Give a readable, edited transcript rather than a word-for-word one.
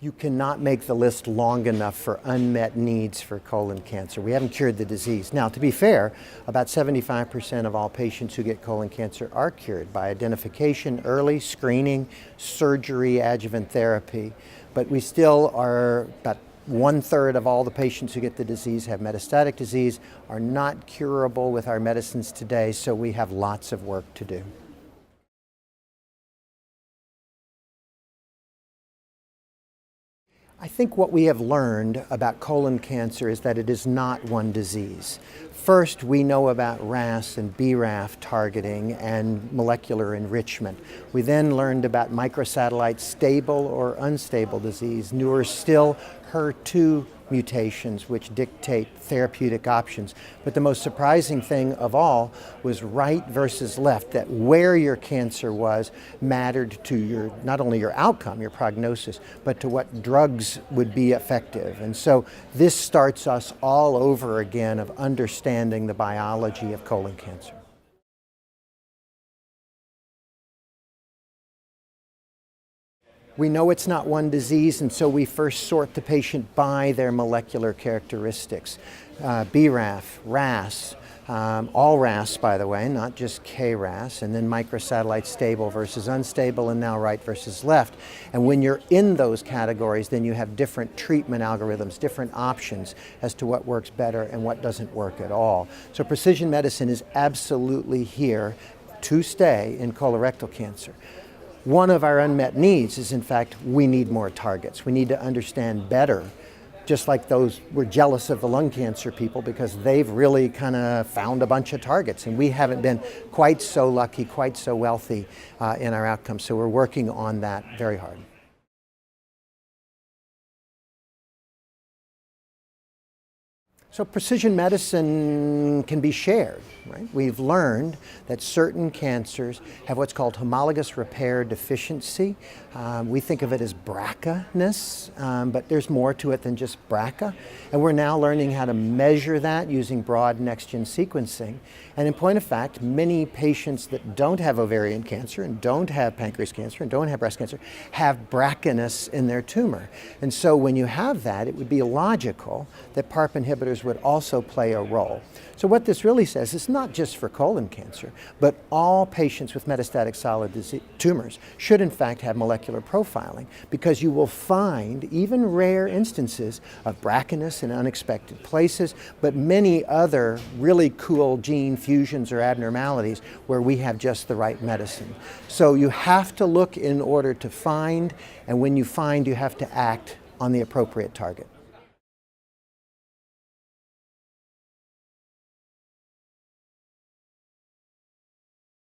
You cannot make the list long enough for unmet needs for colon cancer. We haven't cured the disease. Now, to be fair, about 75% of all patients who get colon cancer are cured by identification, early screening, surgery, adjuvant therapy. But we still are about 1/3 of all the patients who get the disease have metastatic disease, are not curable with our medicines today, so we have lots of work to do. I think what we have learned about colon cancer is that it is not one disease. First, we know about RAS and BRAF targeting and molecular enrichment. We then learned about microsatellite stable or unstable disease. Newer still, HER2 mutations which dictate therapeutic options. But the most surprising thing of all was right versus left, that where your cancer was mattered to your, not only your outcome, your prognosis, but to what drugs would be effective. And so this starts us all over again of understanding the biology of colon cancer. We know it's not one disease, and so we first sort the patient by their molecular characteristics. BRAF, RAS, all RAS, by the way, not just KRAS, and then microsatellite stable versus unstable, and now right versus left. And when you're in those categories, then you have different treatment algorithms, different options as to what works better and what doesn't work at all. So precision medicine is absolutely here to stay in colorectal cancer. One of our unmet needs is, in fact, we need more targets. We need to understand better, just like those we're jealous of the lung cancer people because they've really kind of found a bunch of targets, and we haven't been quite so lucky, quite so wealthy in our outcomes. So we're working on that very hard. So precision medicine can be shared, right? We've learned that certain cancers have what's called homologous repair deficiency. We think of it as BRCA-ness, but there's more to it than just BRCA. And we're now learning how to measure that using broad next-gen sequencing. And in point of fact, many patients that don't have ovarian cancer and don't have pancreas cancer and don't have breast cancer have BRCA-ness in their tumor. And so when you have that, it would be logical that PARP inhibitors would also play a role. So what this really says is not just for colon cancer, but all patients with metastatic solid tumors should in fact have molecular profiling, because you will find even rare instances of BRCA-ness in unexpected places, but many other really cool gene fusions or abnormalities where we have just the right medicine. So you have to look in order to find, and when you find, you have to act on the appropriate target.